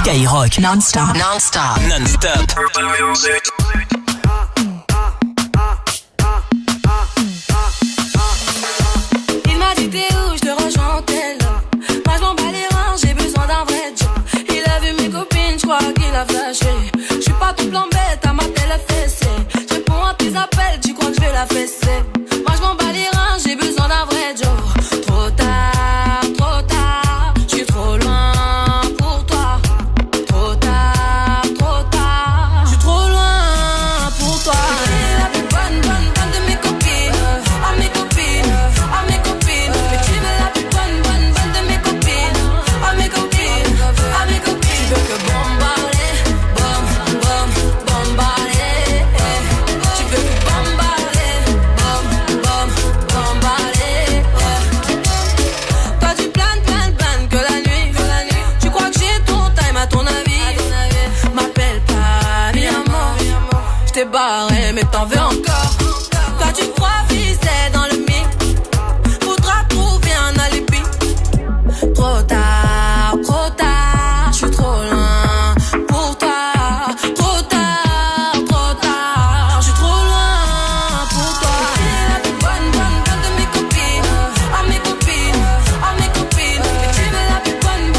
Skyrock non-stop. Non-stop. Non-stop. Il m'a dit t'es où, je te rejoins en tel. Moi je m'en bats les reins, j'ai besoin d'un vrai job. Il a vu mes copines, je crois qu'il a flashé. Je suis pas tout plan bête, à ma télé fessée. Je réponds à tes appels, tu crois que je vais la fesser. Moi je m'en bats les reins, j'ai besoin d'un vrai job. Trop tard, je suis trop loin pour toi. Trop tard, je suis trop loin pour toi. T'es la plus bonne de mes copines. À mes copines, à mes copines. Mais tu veux la plus bonne de mes copines. À mes copines, à mes copines. Tu veux que bombarder, bombarder. Tu veux que bombarder, bombarder. Toi tu planes que la nuit. Tu crois que j'ai ton time à ton avis. M'appelle pas mi amor. J't'ai barré mais t'en veux encore. Toi tu crois viser dans le mix. Faudra trouver un alibi. Trop tard, je suis trop loin pour toi. Trop tard, je suis trop loin pour toi. T'es la plus bonne de mes copines. À mes copines, à mes copines. Mais tu veux la plus bonne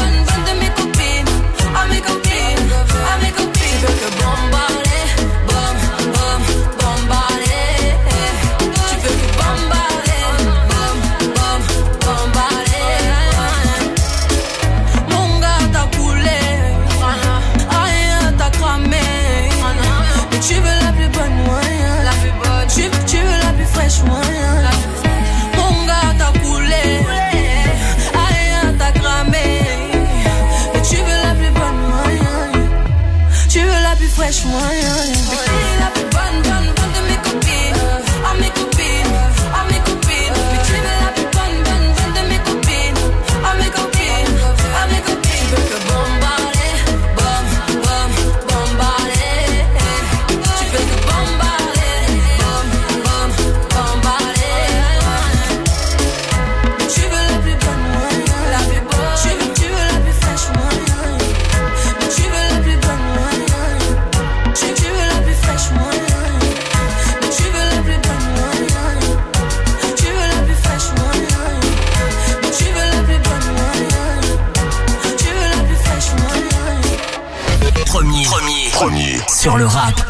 de mes copines. À mes copines, à mes copines. Tu veux que bombarder, bombarder. Tu veux que bombarder, bombarder. Mon gars t'a coulé, rien t'a cramé. Mais tu veux la plus bonne moyen. Tu veux la plus fraîche moyen. Mon gars t'a coulé, rien t'a cramé. Mais tu veux la plus bonne moyen. Tu veux la plus fraîche moyen. T'es la plus bonne de mes copines. À mes copines, à mes copines. Mais tu veux la plus bonne de mes copines. À mes copines, à mes copines. Tu veux que bombarder, bombarder. Tu veux que bombarder, bombarder. Mais tu veux la plus bonne moyen. La plus bonne. Tu veux la plus fraîche moyen. Mais tu veux la plus bonne moyen. Tu veux la plus fraîche moyen. Mais tu veux la plus bonne moyen. Tu veux la plus fraîche moyen. Mais tu veux la plus bonne moyen. Tu veux la plus fraîche moyen. Premier sur le rap.